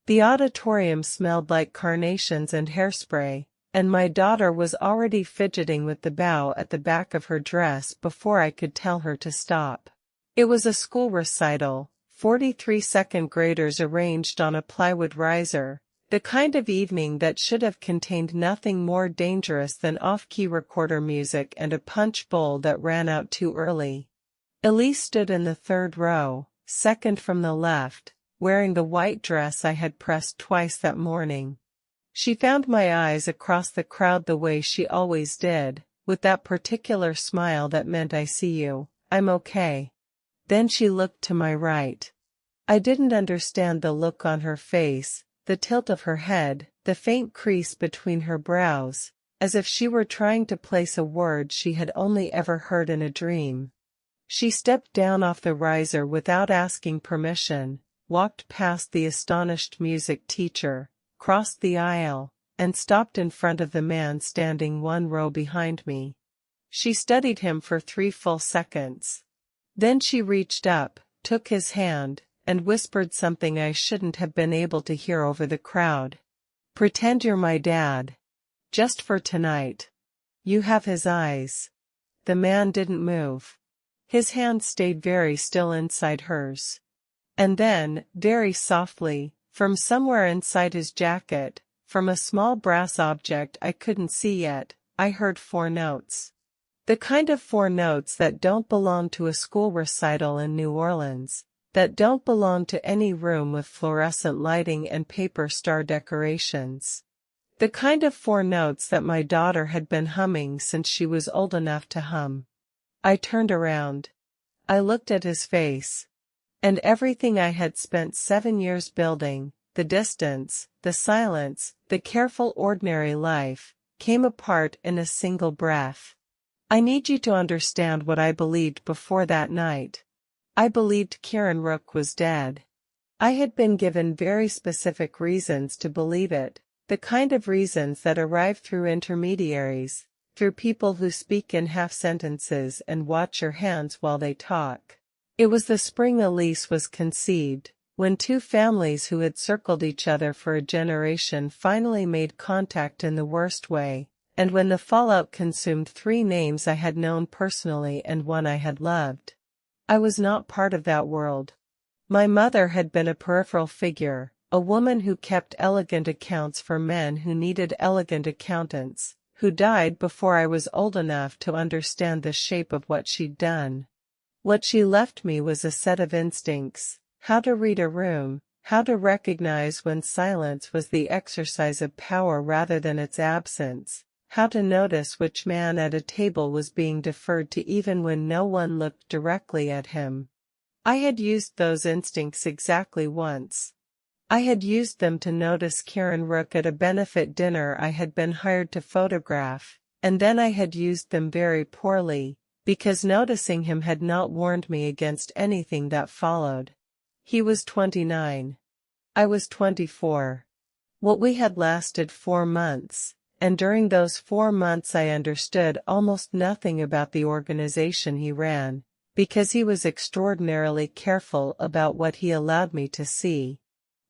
The auditorium smelled like carnations and hairspray, and my daughter was already fidgeting with the bow at the back of her dress before I could tell her to stop. It was a school recital, 43 second graders arranged on a plywood riser, the kind of evening that should have contained nothing more dangerous than off-key recorder music and a punch bowl that ran out too early. Elise stood in the third row, second from the left, wearing the white dress I had pressed twice that morning. She found my eyes across the crowd the way she always did, with that particular smile that meant "I see you, I'm okay." Then she looked to my right. I didn't understand the look on her face, the tilt of her head, the faint crease between her brows, as if she were trying to place a word she had only ever heard in a dream. She stepped down off the riser without asking permission, walked past the astonished music teacher, crossed the aisle, and stopped in front of the man standing one row behind me. She studied him for 3 full seconds. Then she reached up, took his hand, and whispered something I shouldn't have been able to hear over the crowd. "Pretend you're my dad. Just for tonight. You have his eyes." The man didn't move. His hand stayed very still inside hers. And then, very softly, from somewhere inside his jacket, from a small brass object I couldn't see yet, I heard 4 notes. The kind of 4 notes that don't belong to a school recital in New Orleans, that don't belong to any room with fluorescent lighting and paper star decorations. The kind of 4 notes that my daughter had been humming since she was old enough to hum. I turned around. I looked at his face. And everything I had spent 7 years building, the distance, the silence, the careful ordinary life, came apart in a single breath. I need you to understand what I believed before that night. I believed Kieran Rook was dead. I had been given very specific reasons to believe it, the kind of reasons that arrive through intermediaries, through people who speak in half sentences and watch your hands while they talk. It was the spring Elise was conceived, when 2 families who had circled each other for a generation finally made contact in the worst way, and when the fallout consumed 3 names I had known personally and 1 I had loved. I was not part of that world. My mother had been a peripheral figure, a woman who kept elegant accounts for men who needed elegant accountants, who died before I was old enough to understand the shape of what she'd done. What she left me was a set of instincts: how to read a room, how to recognize when silence was the exercise of power rather than its absence, how to notice which man at a table was being deferred to even when no one looked directly at him. I had used those instincts exactly once. I had used them to notice Kieran Rook at a benefit dinner I had been hired to photograph, and then I had used them very poorly, because noticing him had not warned me against anything that followed. He was 29. I was 24. What we had lasted 4 months, and during those 4 months I understood almost nothing about the organization he ran, because he was extraordinarily careful about what he allowed me to see.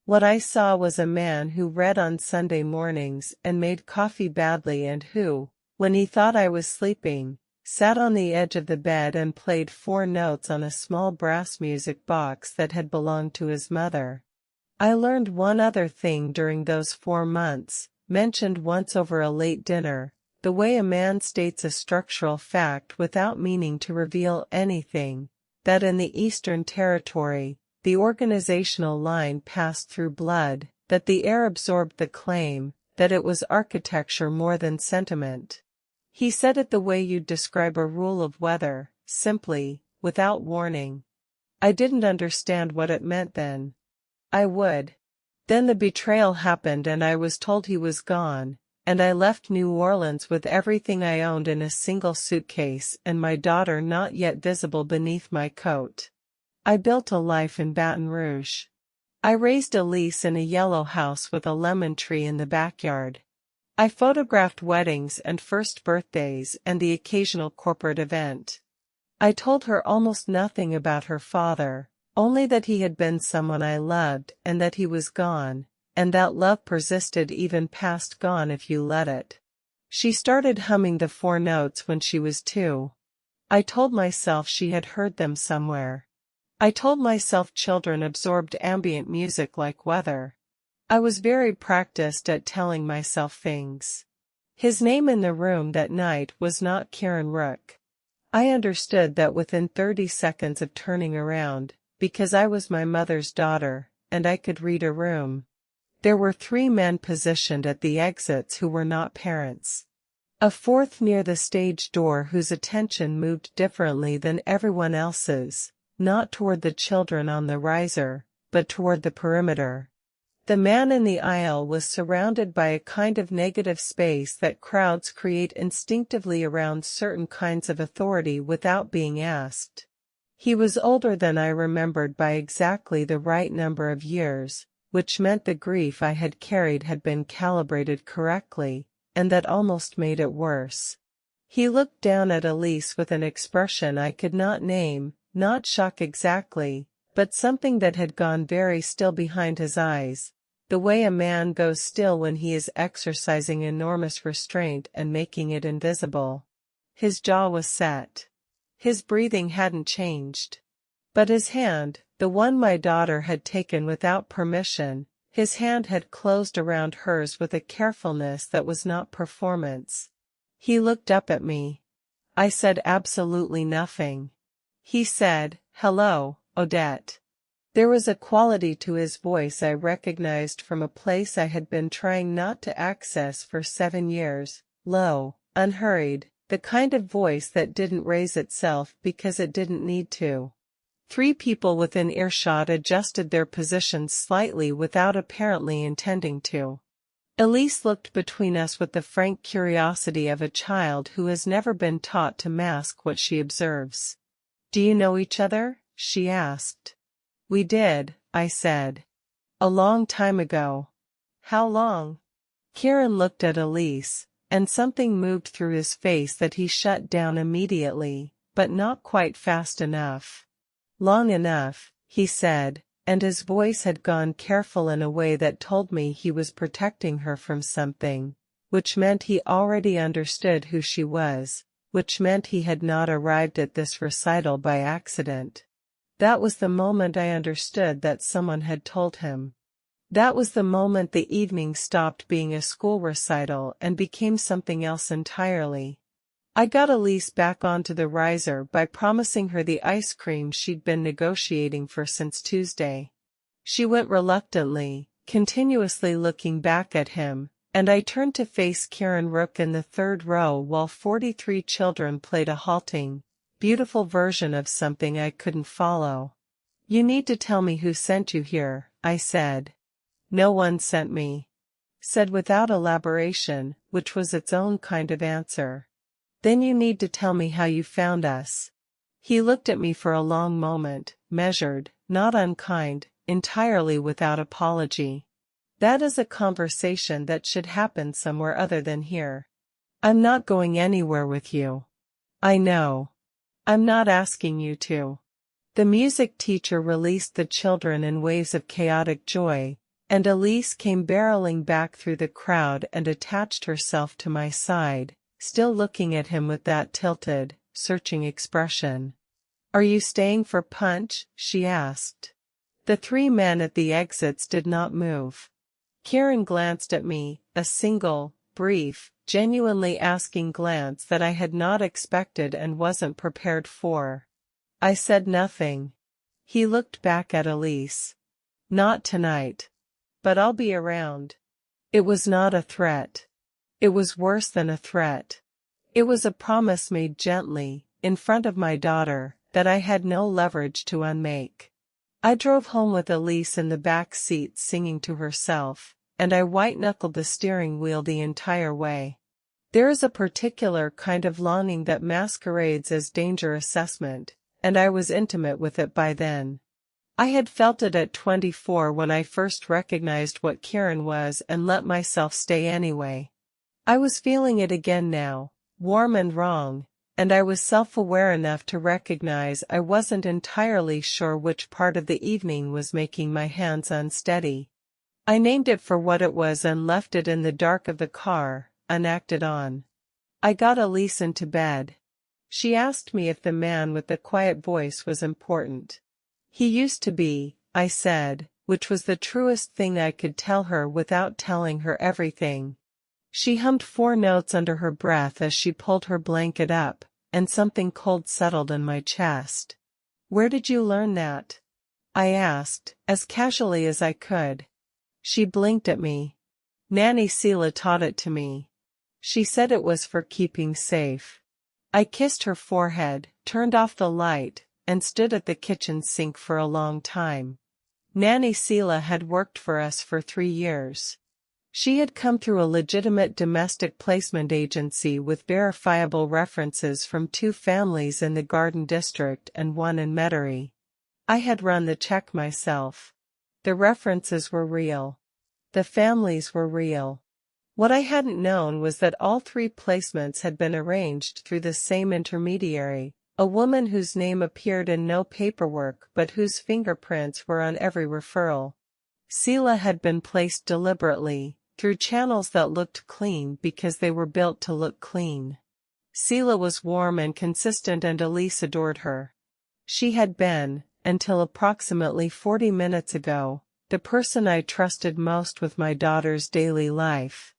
What I saw was a man who read on Sunday mornings and made coffee badly, and who, when he thought I was sleeping, sat on the edge of the bed and played 4 notes on a small brass music box that had belonged to his mother. I learned one other thing during those 4 months, mentioned once over a late dinner: the way a man states a structural fact without meaning to reveal anything, that in the Eastern Territory, the organizational line passed through blood, that the air absorbed the claim, that it was architecture more than sentiment. He said it the way you'd describe a rule of weather, simply, without warning. I didn't understand what it meant then. I would. Then the betrayal happened and I was told he was gone, and I left New Orleans with everything I owned in a single suitcase and my daughter not yet visible beneath my coat. I built a life in Baton Rouge. I raised Elise in a yellow house with a lemon tree in the backyard. I photographed weddings and first birthdays and the occasional corporate event. I told her almost nothing about her father, only that he had been someone I loved and that he was gone, and that love persisted even past gone if you let it. She started humming the 4 notes when she was 2. I told myself she had heard them somewhere. I told myself children absorbed ambient music like weather. I was very practiced at telling myself things. His name in the room that night was not Kieran Rook. I understood that within 30 seconds of turning around, because I was my mother's daughter, and I could read a room. There were 3 men positioned at the exits who were not parents. A 4th near the stage door whose attention moved differently than everyone else's, not toward the children on the riser, but toward the perimeter. The man in the aisle was surrounded by a kind of negative space that crowds create instinctively around certain kinds of authority without being asked. He was older than I remembered by exactly the right number of years, which meant the grief I had carried had been calibrated correctly, and that almost made it worse. He looked down at Elise with an expression I could not name, not shock exactly, but something that had gone very still behind his eyes, the way a man goes still when he is exercising enormous restraint and making it invisible. His jaw was set. His breathing hadn't changed. But his hand, the one my daughter had taken without permission, his hand had closed around hers with a carefulness that was not performance. He looked up at me. I said absolutely nothing. He said, "Hello, Odette." There was a quality to his voice I recognized from a place I had been trying not to access for 7 years, low, unhurried, the kind of voice that didn't raise itself because it didn't need to. 3 people within earshot adjusted their positions slightly without apparently intending to. Elise looked between us with the frank curiosity of a child who has never been taught to mask what she observes. "Do you know each other?" she asked. "We did," I said. "A long time ago." "How long?" Kieran looked at Elise, and something moved through his face that he shut down immediately, but not quite fast enough. "Long enough," he said, and his voice had gone careful in a way that told me he was protecting her from something, which meant he already understood who she was, which meant he had not arrived at this recital by accident. That was the moment I understood that someone had told him. That was the moment the evening stopped being a school recital and became something else entirely. I got Elise back onto the riser by promising her the ice cream she'd been negotiating for since Tuesday. She went reluctantly, continuously looking back at him, and I turned to face Kieran Rook in the 3rd row while 43 children played a halting, beautiful version of something I couldn't follow. "You need to tell me who sent you here," I said. "No one sent me," said without elaboration, which was its own kind of answer. "Then you need to tell me how you found us." He looked at me for a long moment, measured, not unkind, entirely without apology. "That is a conversation that should happen somewhere other than here. I'm not going anywhere with you." "I know. I'm not asking you to." The music teacher released the children in waves of chaotic joy, and Elise came barreling back through the crowd and attached herself to my side, still looking at him with that tilted, searching expression. "Are you staying for punch?" she asked. The 3 men at the exits did not move. Kieran glanced at me, a single, brief, genuinely asking glance that I had not expected and wasn't prepared for. I said nothing. He looked back at Elise. "Not tonight. But I'll be around." It was not a threat. It was worse than a threat. It was a promise made gently, in front of my daughter, that I had no leverage to unmake. I drove home with Elise in the back seat singing to herself, and I white-knuckled the steering wheel the entire way. There is a particular kind of longing that masquerades as danger assessment, and I was intimate with it by then. I had felt it at 24 when I first recognized what Kieran was and let myself stay anyway. I was feeling it again now, warm and wrong, and I was self-aware enough to recognize I wasn't entirely sure which part of the evening was making my hands unsteady. I named it for what it was and left it in the dark of the car, unacted on. I got Elise into bed. She asked me if the man with the quiet voice was important. He used to be, I said, which was the truest thing I could tell her without telling her everything. She hummed 4 notes under her breath as she pulled her blanket up, and something cold settled in my chest. "Where did you learn that?" I asked, as casually as I could. She blinked at me. "Nanny Sela taught it to me. She said it was for keeping safe." I kissed her forehead, turned off the light, and stood at the kitchen sink for a long time. Nanny Sela had worked for us for 3 years. She had come through a legitimate domestic placement agency with verifiable references from 2 families in the Garden District and 1 in Metairie. I had run the check myself. The references were real. The families were real. What I hadn't known was that all 3 placements had been arranged through the same intermediary, a woman whose name appeared in no paperwork but whose fingerprints were on every referral. Sela had been placed deliberately, through channels that looked clean because they were built to look clean. Sela was warm and consistent and Elise adored her. She had been, until approximately 40 minutes ago, the person I trusted most with my daughter's daily life.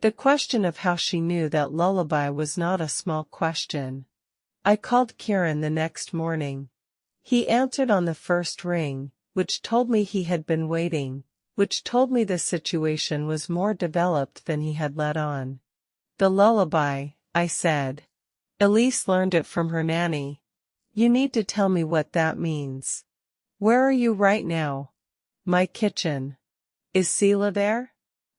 The question of how she knew that Lullaby was not a small question. I called Kieran the next morning. He answered on the first ring, which told me he had been waiting, which told me the situation was more developed than he had let on. "The lullaby," I said. "Elise learned it from her nanny. You need to tell me what that means. Where are you right now?" "My kitchen." "Is Sela there?"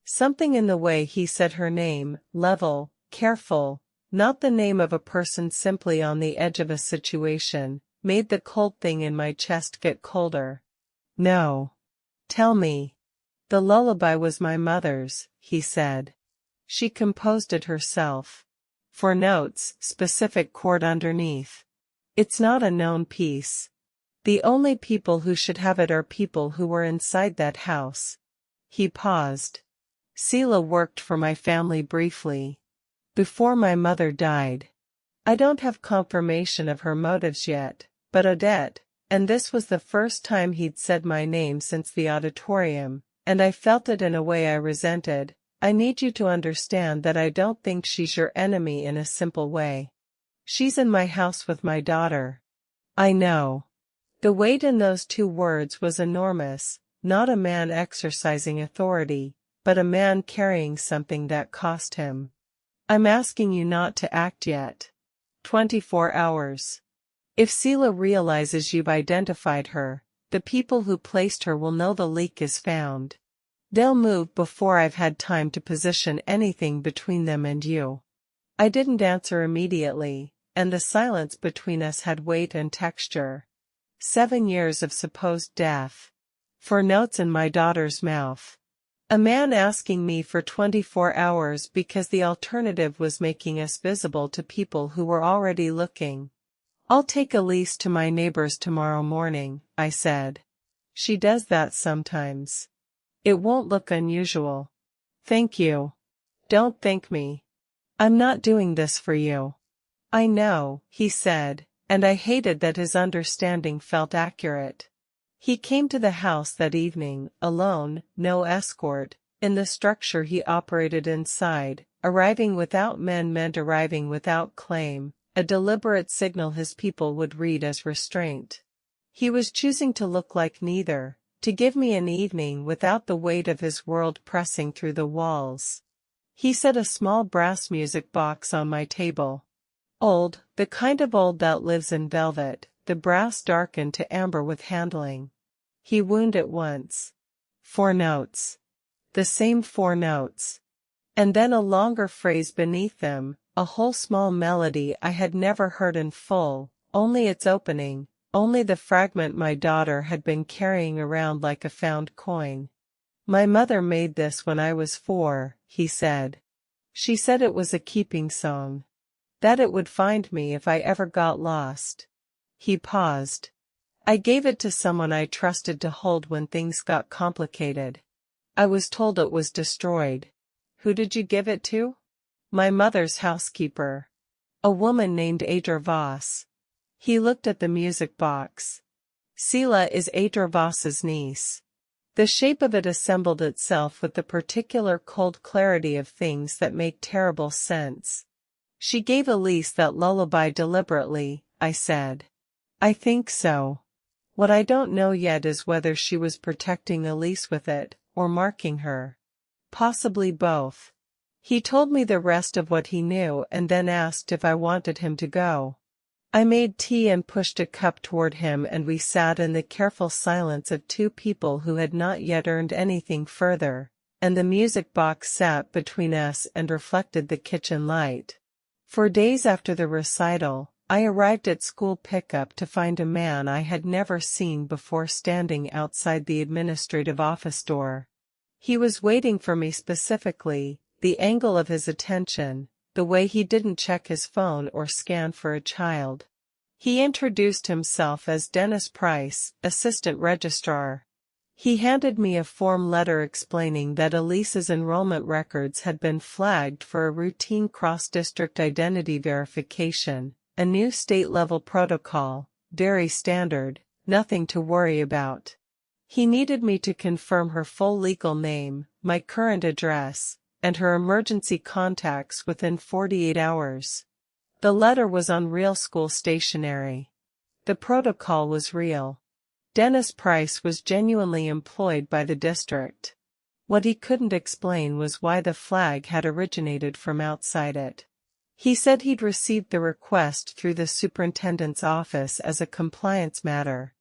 Something in the way he said her name, level, careful, not the name of a person simply on the edge of a situation, made the cold thing in my chest get colder. "No. Tell me." "The lullaby was my mother's," he said. "She composed it herself. 4 notes, specific chord underneath. It's not a known piece. The only people who should have it are people who were inside that house." He paused. "Sela worked for my family briefly. Before my mother died. I don't have confirmation of her motives yet, but Odette," and this was the first time he'd said my name since the auditorium, and I felt it in a way I resented, "I need you to understand that I don't think she's your enemy in a simple way. She's in my house with my daughter." "I know." The weight in those 2 words was enormous, not a man exercising authority, but a man carrying something that cost him. "I'm asking you not to act yet. 24 hours. If Sela realizes you've identified her, the people who placed her will know the leak is found. They'll move before I've had time to position anything between them and you." I didn't answer immediately, and the silence between us had weight and texture. 7 years of supposed death. 4 notes in my daughter's mouth. A man asking me for 24 hours because the alternative was making us visible to people who were already looking. "I'll take Elise to my neighbor's tomorrow morning," I said. "She does that sometimes. It won't look unusual." "Thank you." "Don't thank me. I'm not doing this for you." "I know," he said, and I hated that his understanding felt accurate. He came to the house that evening, alone, no escort, in the structure he operated inside, arriving without men meant arriving without claim, a deliberate signal his people would read as restraint. He was choosing to look like neither, to give me an evening without the weight of his world pressing through the walls. He set a small brass music box on my table. Old, the kind of old that lives in velvet, the brass darkened to amber with handling. He wound it once. 4 notes. The same 4 notes. And then a longer phrase beneath them, a whole small melody I had never heard in full, only its opening, only the fragment my daughter had been carrying around like a found coin. "My mother made this when I was 4, he said. "She said it was a keeping song. That it would find me if I ever got lost." He paused. "I gave it to someone I trusted to hold when things got complicated. I was told it was destroyed. Who did you give it to? My mother's housekeeper. A woman named Adra Voss. He looked at the music box. Sela is Adra Voss's niece. The shape of it assembled itself with the particular cold clarity of things that make terrible sense. She gave Elise that lullaby deliberately, I said. I think so. What I don't know yet is whether she was protecting Elise with it, or marking her. Possibly both. He told me the rest of what he knew and then asked if I wanted him to go. I made tea and pushed a cup toward him, and we sat in the careful silence of two people who had not yet earned anything further, and the music box sat between us and reflected the kitchen light. For days after the recital, I arrived at school pickup to find a man I had never seen before standing outside the administrative office door. He was waiting for me specifically, the angle of his attention, the way he didn't check his phone or scan for a child. He introduced himself as Dennis Price, Assistant Registrar. He handed me a form letter explaining that Elise's enrollment records had been flagged for a routine cross-district identity verification, a new state-level protocol, very standard, nothing to worry about. He needed me to confirm her full legal name, my current address, and her emergency contacts within 48 hours. The letter was on real school stationery. The protocol was real. Dennis Price was genuinely employed by the district. What he couldn't explain was why the flag had originated from outside it. He said he'd received the request through the superintendent's office as a compliance matter.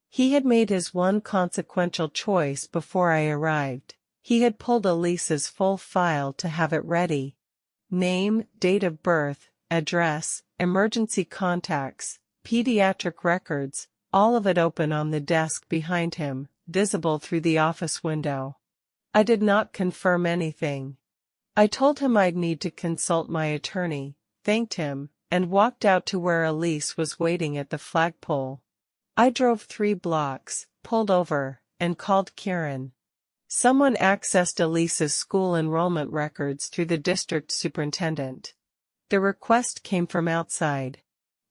He had made his one consequential choice before I arrived. He had pulled Elise's full file to have it ready. Name, date of birth, address, emergency contacts, pediatric records, all of it open on the desk behind him, visible through the office window. I did not confirm anything. I told him I'd need to consult my attorney, thanked him, and walked out to where Elise was waiting at the flagpole. I drove 3 blocks, pulled over, and called Kieran. Someone accessed Elise's school enrollment records through the district superintendent. The request came from outside.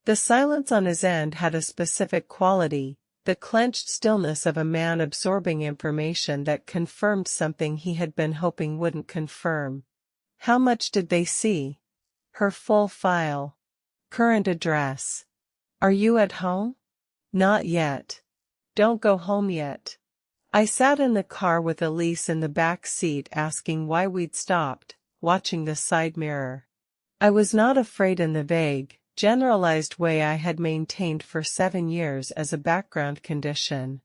The silence on his end had a specific quality, the clenched stillness of a man absorbing information that confirmed something he had been hoping wouldn't confirm. How much did they see? Her full file. Current address. Are you at home? Not yet. Don't go home yet. I sat in the car with Elise in the back seat asking why we'd stopped, watching the side mirror. I was not afraid in the vague, generalized way I had maintained for 7 years as a background condition.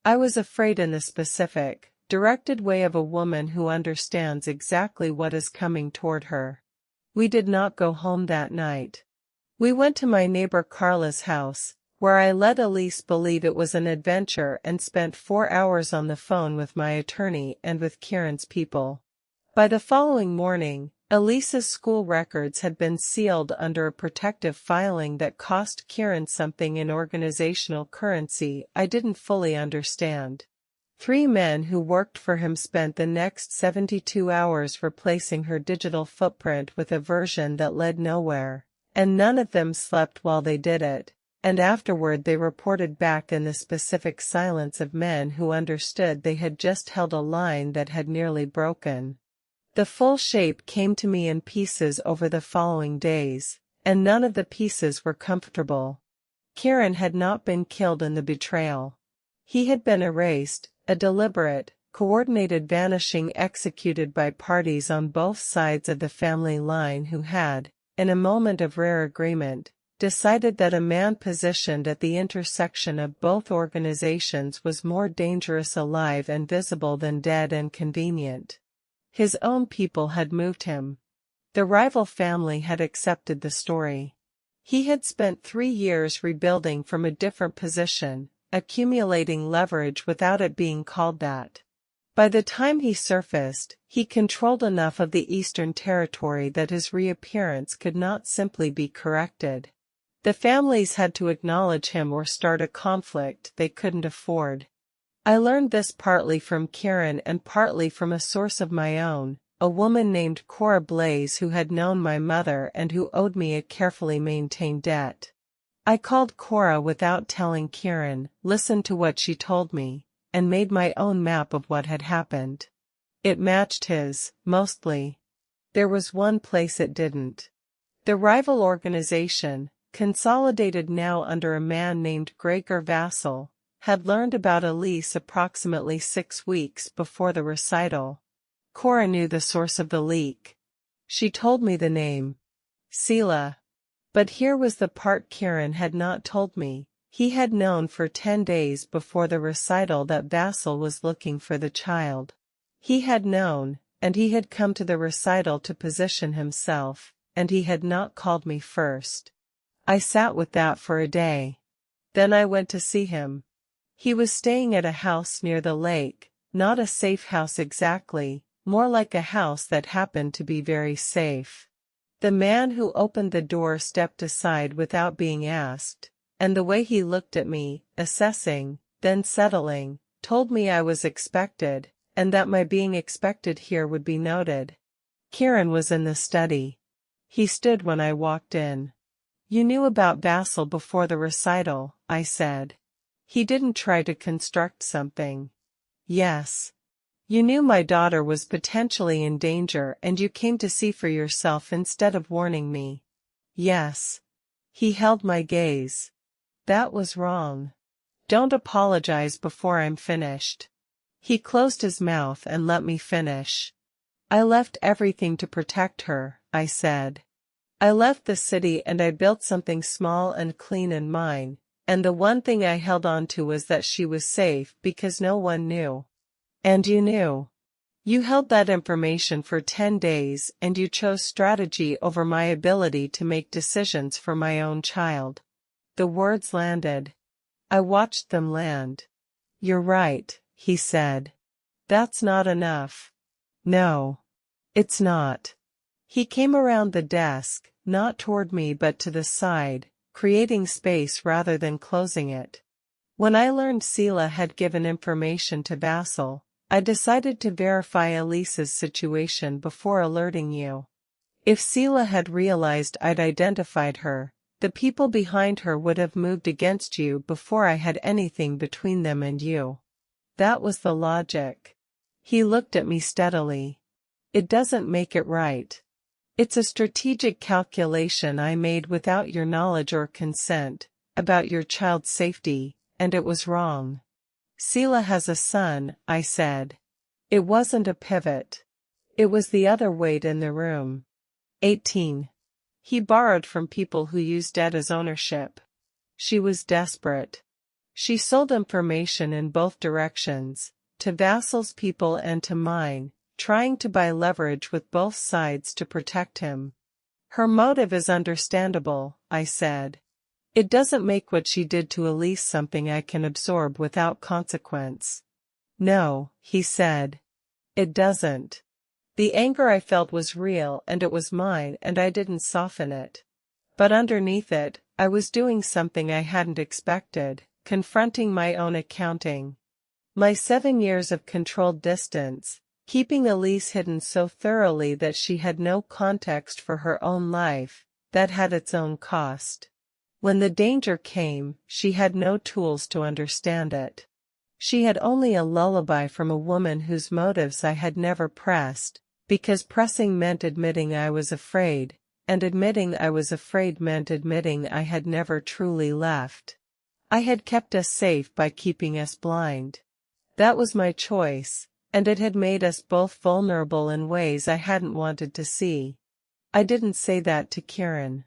I was afraid in the specific, directed way of a woman who understands exactly what is coming toward her. We did not go home that night. We went to my neighbor Carla's house, where I let Elise believe it was an adventure and spent 4 hours on the phone with my attorney and with Kieran's people. By the following morning, Elise's school records had been sealed under a protective filing that cost Kieran something in organizational currency I didn't fully understand. 3 men who worked for him spent the next 72 hours replacing her digital footprint with a version that led nowhere, and none of them slept while they did it. And afterward they reported back in the specific silence of men who understood they had just held a line that had nearly broken. The full shape came to me in pieces over the following days, and none of the pieces were comfortable. Kieran had not been killed in the betrayal. He had been erased, a deliberate, coordinated vanishing executed by parties on both sides of the family line who had, in a moment of rare agreement, decided that a man positioned at the intersection of both organizations was more dangerous alive and visible than dead and convenient. His own people had moved him. The rival family had accepted the story. He had spent 3 years rebuilding from a different position, accumulating leverage without it being called that. By the time he surfaced, he controlled enough of the Eastern Territory that his reappearance could not simply be corrected. The families had to acknowledge him or start a conflict they couldn't afford. I learned this partly from Kieran and partly from a source of my own, a woman named Cora Blaze who had known my mother and who owed me a carefully maintained debt. I called Cora without telling Kieran, listened to what she told me, and made my own map of what had happened. It matched his, mostly. There was one place it didn't. The rival organization, consolidated now under a man named Gregor Vassal, had learned about Elise approximately 6 weeks before the recital. Cora knew the source of the leak. She told me the name. Sela. But here was the part Kieran had not told me. He had known for 10 days before the recital that Vassal was looking for the child. He had known, and he had come to the recital to position himself, and he had not called me first. I sat with that for a day. Then I went to see him. He was staying at a house near the lake, not a safe house exactly, more like a house that happened to be very safe. The man who opened the door stepped aside without being asked, and the way he looked at me, assessing, then settling, told me I was expected, and that my being expected here would be noted. Kieran was in the study. He stood when I walked in. "You knew about Vassal before the recital," I said. He didn't try to construct something. "Yes. You knew my daughter was potentially in danger and you came to see for yourself instead of warning me." "Yes." He held my gaze. "That was wrong. Don't apologize before I'm finished." He closed his mouth and let me finish. "I left everything to protect her," I said. "I left the city and I built something small and clean and mine, and the one thing I held on to was that she was safe because no one knew. And you knew. You held that information for 10 days and you chose strategy over my ability to make decisions for my own child." The words landed. I watched them land. "You're right," he said. "That's not enough." "No. It's not." He came around the desk, not toward me but to the side, creating space rather than closing it. "When I learned Sela had given information to Vassal, I decided to verify Elise's situation before alerting you. If Sela had realized I'd identified her, the people behind her would have moved against you before I had anything between them and you. That was the logic." He looked at me steadily. "It doesn't make it right. It's a strategic calculation I made without your knowledge or consent, about your child's safety, and it was wrong." "Sela has a son," I said. It wasn't a pivot. It was the other weight in the room. 18. He borrowed from people who used debt as ownership. She was desperate. She sold information in both directions, to Vassal's people and to mine, trying to buy leverage with both sides to protect him. "Her motive is understandable," I said. "It doesn't make what she did to Elise something I can absorb without consequence." "No," he said. "It doesn't." The anger I felt was real and it was mine and I didn't soften it. But underneath it, I was doing something I hadn't expected, confronting my own accounting. My 7 years of controlled distance, keeping Elise hidden so thoroughly that she had no context for her own life, that had its own cost. When the danger came, she had no tools to understand it. She had only a lullaby from a woman whose motives I had never pressed, because pressing meant admitting I was afraid, and admitting I was afraid meant admitting I had never truly left. I had kept us safe by keeping us blind. That was my choice, and it had made us both vulnerable in ways I hadn't wanted to see. I didn't say that to Kieran.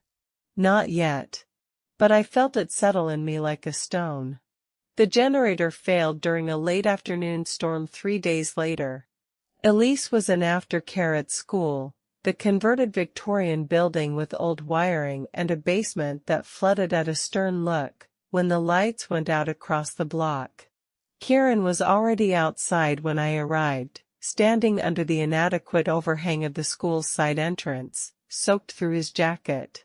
Not yet. But I felt it settle in me like a stone. The generator failed during a late afternoon storm 3 days later. Elise was in aftercare at school, the converted Victorian building with old wiring and a basement that flooded at a stern look, when the lights went out across the block. Kieran was already outside when I arrived, standing under the inadequate overhang of the school's side entrance, soaked through his jacket.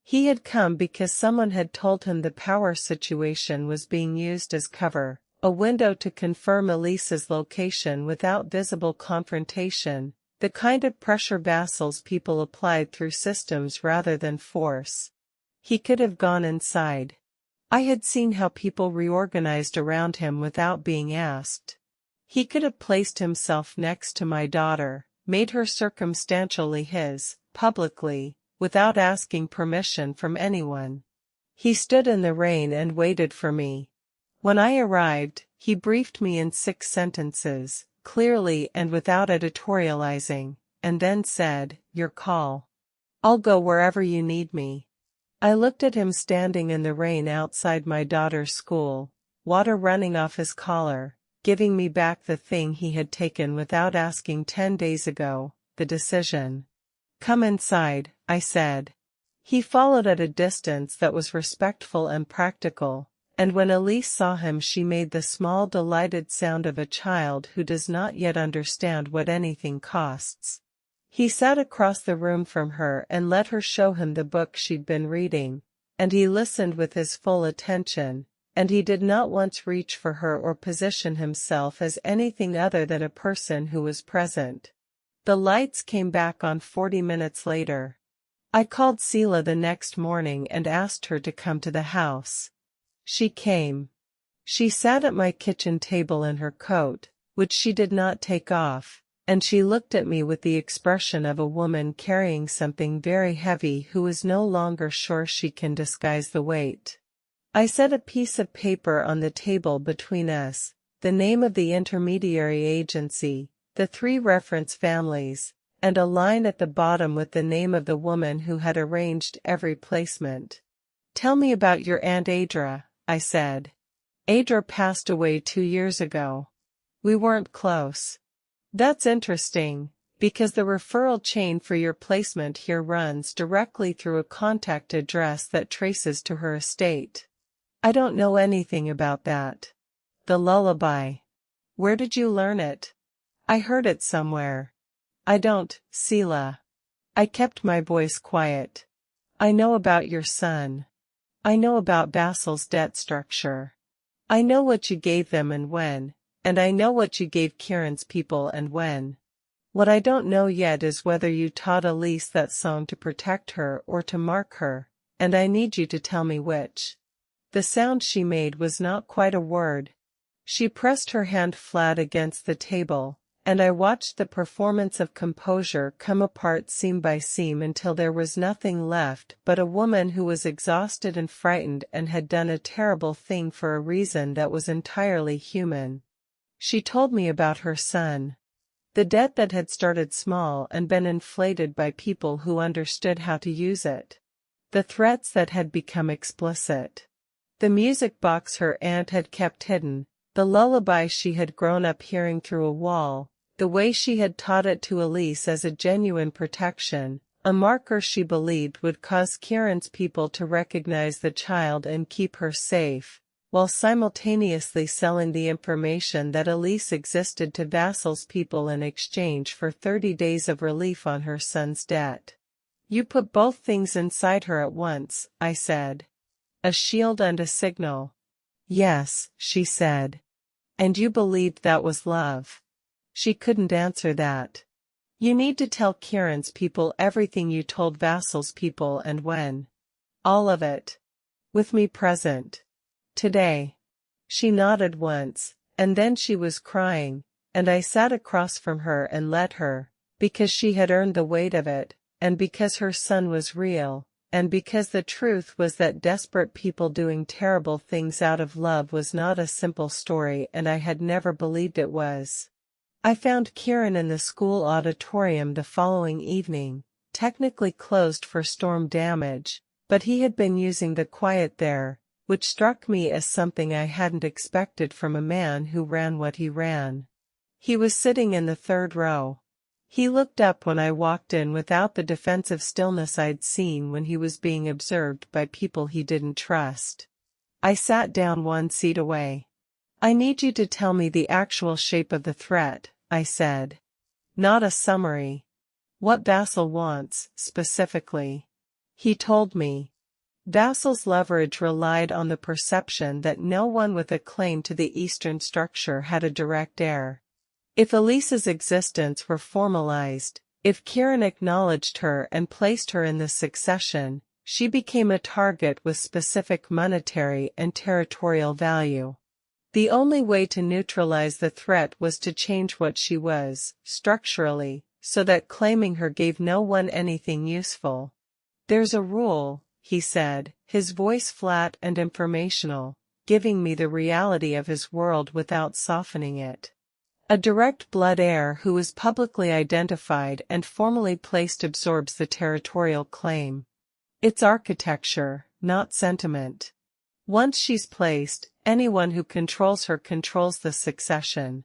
He had come because someone had told him the power situation was being used as cover, A window to confirm Elise's location without visible confrontation, the kind of pressure Basil's people applied through systems rather than force. He could have gone inside. I had seen how people reorganized around him without being asked. He could have placed himself next to my daughter, made her circumstantially his, publicly, without asking permission from anyone. He stood in the rain and waited for me. When I arrived, he briefed me in 6 sentences, clearly and without editorializing, and then said, "Your call. I'll go wherever you need me." I looked at him standing in the rain outside my daughter's school, water running off his collar, giving me back the thing he had taken without asking 10 days ago, the decision. "Come inside," I said. He followed at a distance that was respectful and practical, and when Elise saw him she made the small delighted sound of a child who does not yet understand what anything costs. He sat across the room from her and let her show him the book she'd been reading, and he listened with his full attention, and he did not once reach for her or position himself as anything other than a person who was present. The lights came back on 40 minutes later. I called Sela the next morning and asked her to come to the house. She came. She sat at my kitchen table in her coat, which she did not take off, and she looked at me with the expression of a woman carrying something very heavy who is no longer sure she can disguise the weight. I set a piece of paper on the table between us, the name of the intermediary agency, the 3 reference families, and a line at the bottom with the name of the woman who had arranged every placement. "Tell me about your Aunt Adra," I said. "Adra passed away 2 years ago. We weren't close." "That's interesting, because the referral chain for your placement here runs directly through a contact address that traces to her estate." "I don't know anything about that." "The lullaby. Where did you learn it?" "I heard it somewhere." "I don't, Sela." I kept my voice quiet. "I know about your son. I know about Basil's debt structure. I know what you gave them and when, and I know what you gave Kieran's people and when. What I don't know yet is whether you taught Elise that song to protect her or to mark her, and I need you to tell me which." The sound she made was not quite a word. She pressed her hand flat against the table, and I watched the performance of composure come apart seam by seam until there was nothing left but a woman who was exhausted and frightened and had done a terrible thing for a reason that was entirely human. She told me about her son. The debt that had started small and been inflated by people who understood how to use it. The threats that had become explicit. The music box her aunt had kept hidden, the lullaby she had grown up hearing through a wall, the way she had taught it to Elise as a genuine protection, a marker she believed would cause Kieran's people to recognize the child and keep her safe, while simultaneously selling the information that Elise existed to Basil's people in exchange for 30 days of relief on her son's debt. "You put both things inside her at once," I said. "A shield and a signal." "Yes," she said. "And you believed that was love." She couldn't answer that. "You need to tell Kieran's people everything you told Basil's people and when. All of it. With me present. Today." She nodded once, and then she was crying, and I sat across from her and let her, because she had earned the weight of it, and because her son was real, and because the truth was that desperate people doing terrible things out of love was not a simple story and I had never believed it was. I found Kieran in the school auditorium the following evening, technically closed for storm damage, but he had been using the quiet there, which struck me as something I hadn't expected from a man who ran what he ran. He was sitting in the 3rd row. He looked up when I walked in without the defensive stillness I'd seen when he was being observed by people he didn't trust. I sat down 1 seat away. "I need you to tell me the actual shape of the threat," I said. "Not a summary. What Basil wants, specifically." He told me. Vassal's leverage relied on the perception that no one with a claim to the Eastern structure had a direct heir. If Elise's existence were formalized, if Kieran acknowledged her and placed her in the succession, she became a target with specific monetary and territorial value. The only way to neutralize the threat was to change what she was, structurally, so that claiming her gave no one anything useful. "There's a rule," he said, his voice flat and informational, giving me the reality of his world without softening it. "A direct blood heir who is publicly identified and formally placed absorbs the territorial claim. It's architecture, not sentiment. Once she's placed, anyone who controls her controls the succession.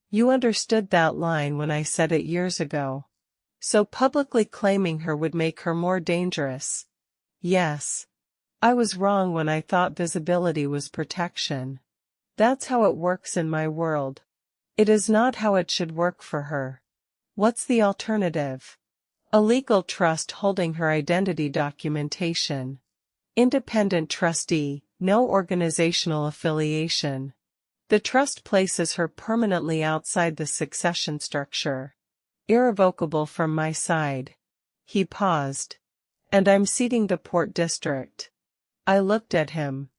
You understood that line when I said it years ago. So publicly claiming her would make her more dangerous." "Yes. I was wrong when I thought visibility was protection. That's how it works in my world. It is not how it should work for her." "What's the alternative?" "A legal trust holding her identity documentation. Independent trustee, no organizational affiliation. The trust places her permanently outside the succession structure. Irrevocable from my side." He paused. "And I'm ceding the Port District." I looked at him.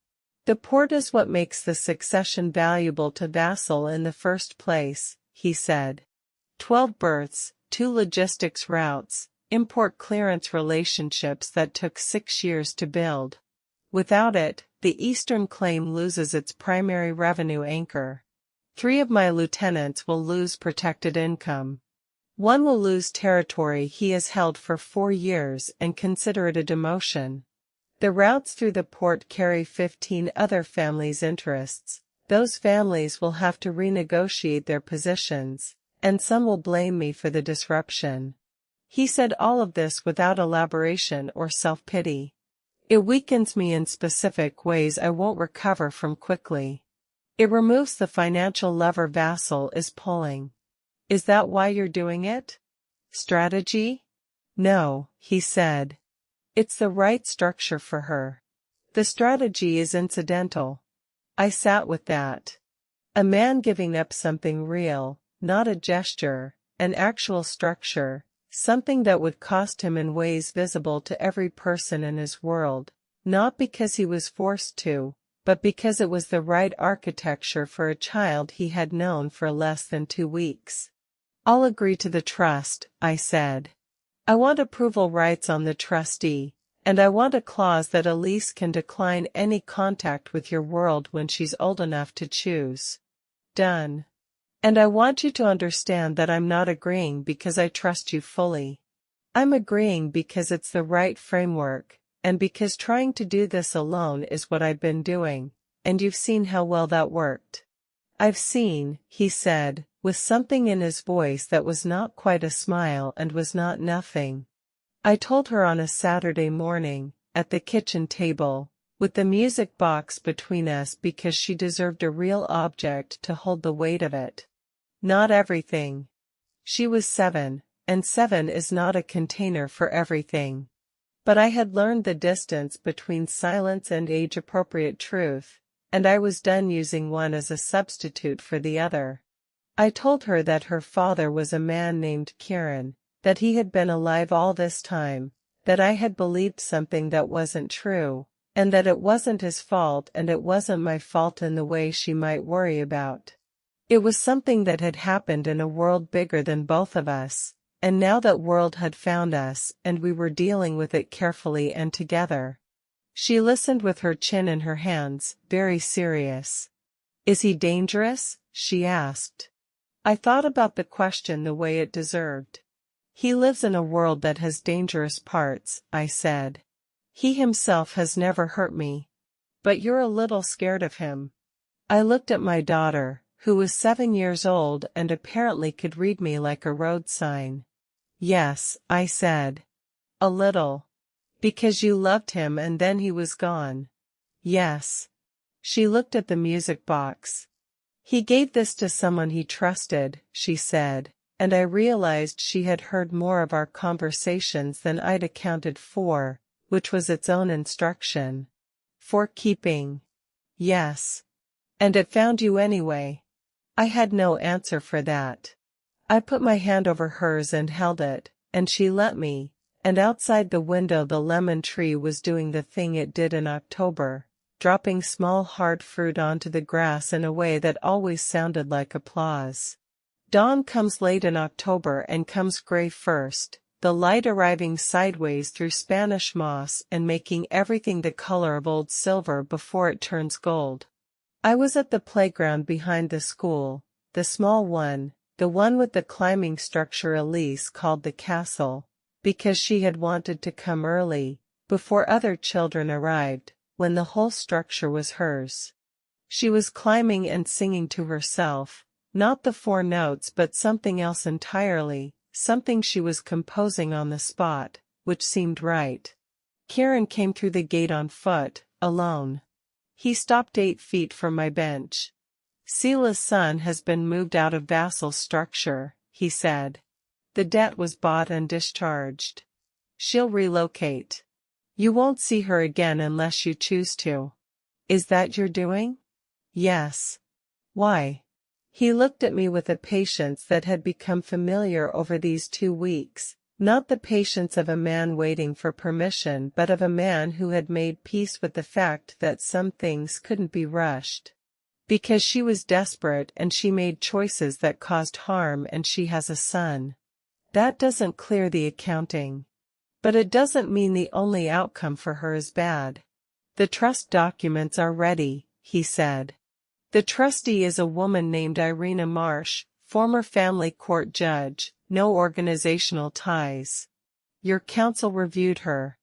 "The port is what makes the succession valuable to Vassal in the first place," he said. 12 berths, 2 logistics routes, import clearance relationships that took 6 years to build. Without it, the Eastern claim loses its primary revenue anchor. 3 of my lieutenants will lose protected income. 1 will lose territory he has held for 4 years and consider it a demotion. The routes through the port carry 15 other families' interests. Those families will have to renegotiate their positions, and some will blame me for the disruption." He said all of this without elaboration or self-pity. "It weakens me in specific ways I won't recover from quickly. It removes the financial lever Vassal is pulling." "Is that why you're doing it? Strategy?" "No," he said. "It's the right structure for her. The strategy is incidental." I sat with that. A man giving up something real, not a gesture, an actual structure, something that would cost him in ways visible to every person in his world, not because he was forced to, but because it was the right architecture for a child he had known for less than 2 weeks. "I'll agree to the trust," I said. "I want approval rights on the trustee, and I want a clause that Elise can decline any contact with your world when she's old enough to choose." "Done. And I want you to understand that I'm not agreeing because I trust you fully. I'm agreeing because it's the right framework, and because trying to do this alone is what I've been doing, and you've seen how well that worked." "I've seen," he said, with something in his voice that was not quite a smile and was not nothing. I told her on a Saturday morning, at the kitchen table, with the music box between us because she deserved a real object to hold the weight of it. Not everything. She was 7, and 7 is not a container for everything. But I had learned the distance between silence and age-appropriate truth, and I was done using one as a substitute for the other. I told her that her father was a man named Kieran, that he had been alive all this time, that I had believed something that wasn't true, and that it wasn't his fault and it wasn't my fault in the way she might worry about. It was something that had happened in a world bigger than both of us, and now that world had found us and we were dealing with it carefully and together. She listened with her chin in her hands, very serious. "Is he dangerous?" she asked. I thought about the question the way it deserved. "He lives in a world that has dangerous parts," I said. "He himself has never hurt me. But you're a little scared of him." I looked at my daughter, who was 7 years old and apparently could read me like a road sign. "Yes," I said. "A little. Because you loved him and then he was gone." "Yes." She looked at the music box. "He gave this to someone he trusted," she said, and I realized she had heard more of our conversations than I'd accounted for, which was its own instruction. For keeping. Yes. And it found you anyway. I had no answer for that. I put my hand over hers and held it, and she let me, and outside the window the lemon tree was doing the thing it did in October, dropping small hard fruit onto the grass in a way that always sounded like applause. Dawn comes late in October and comes gray first, the light arriving sideways through Spanish moss and making everything the color of old silver before it turns gold. I was at the playground behind the school, the small one, the one with the climbing structure Elise called the castle, because she had wanted to come early, before other children arrived, when the whole structure was hers. She was climbing and singing to herself, not the 4 notes but something else entirely, something she was composing on the spot, which seemed right. Kieran came through the gate on foot, alone. He stopped 8 feet from my bench. Sela's son has been moved out of Vassal's structure, he said. The debt was bought and discharged. She'll relocate. You won't see her again unless you choose to. Is that your doing? Yes. Why? He looked at me with a patience that had become familiar over these 2 weeks, not the patience of a man waiting for permission but of a man who had made peace with the fact that some things couldn't be rushed. Because she was desperate and she made choices that caused harm and she has a son. That doesn't clear the accounting. But it doesn't mean the only outcome for her is bad. The trust documents are ready, he said. The trustee is a woman named Irina Marsh, former family court judge, no organizational ties. Your counsel reviewed her.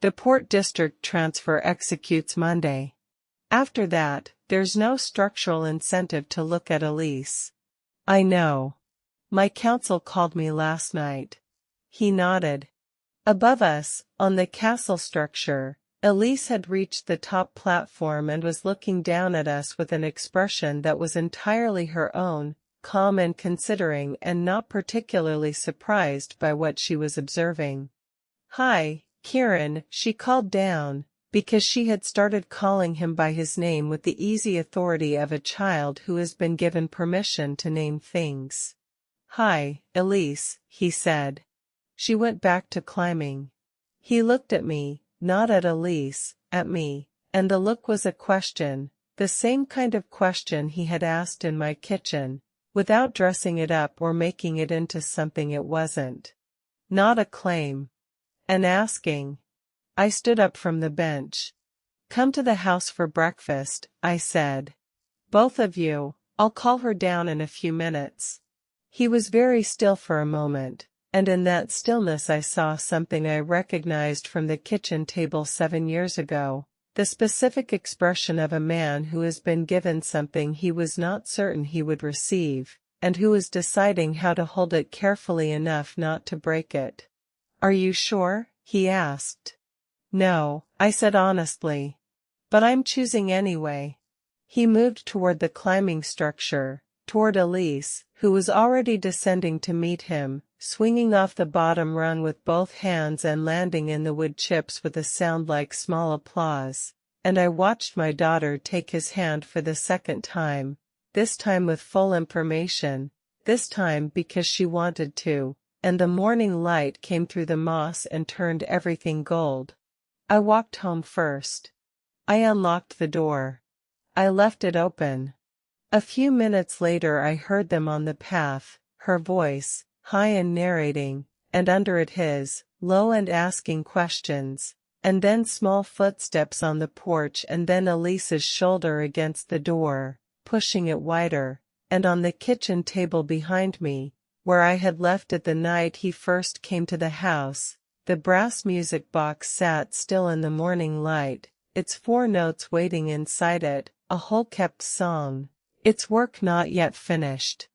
The Port District transfer executes Monday. After that, there's no structural incentive to look at Elise. I know. My counsel called me last night. He nodded. Above us, on the castle structure, Elise had reached the top platform and was looking down at us with an expression that was entirely her own, calm and considering and not particularly surprised by what she was observing. Hi, Kieran, she called down, because she had started calling him by his name with the easy authority of a child who has been given permission to name things. Hi, Elise, he said. She went back to climbing. He looked at me, not at Elise, at me, and the look was a question, the same kind of question he had asked in my kitchen, without dressing it up or making it into something it wasn't. Not a claim. An asking. I stood up from the bench. Come to the house for breakfast, I said. Both of you, I'll call her down in a few minutes. He was very still for a moment, and in that stillness I saw something I recognized from the kitchen table 7 years ago, the specific expression of a man who has been given something he was not certain he would receive, and who is deciding how to hold it carefully enough not to break it. Are you sure? He asked. No, I said honestly. But I'm choosing anyway. He moved toward the climbing structure, toward Elise, who was already descending to meet him, swinging off the bottom rung with both hands and landing in the wood chips with a sound like small applause, and I watched my daughter take his hand for the second time, this time with full information, this time because she wanted to, and the morning light came through the moss and turned everything gold. I walked home first. I unlocked the door. I left it open. A few minutes later I heard them on the path, her voice, high and narrating, and under it his, low and asking questions, and then small footsteps on the porch and then Elise's shoulder against the door, pushing it wider, and on the kitchen table behind me, where I had left it the night he first came to the house, the brass music box sat still in the morning light, its 4 notes waiting inside it, a whole kept song, its work not yet finished.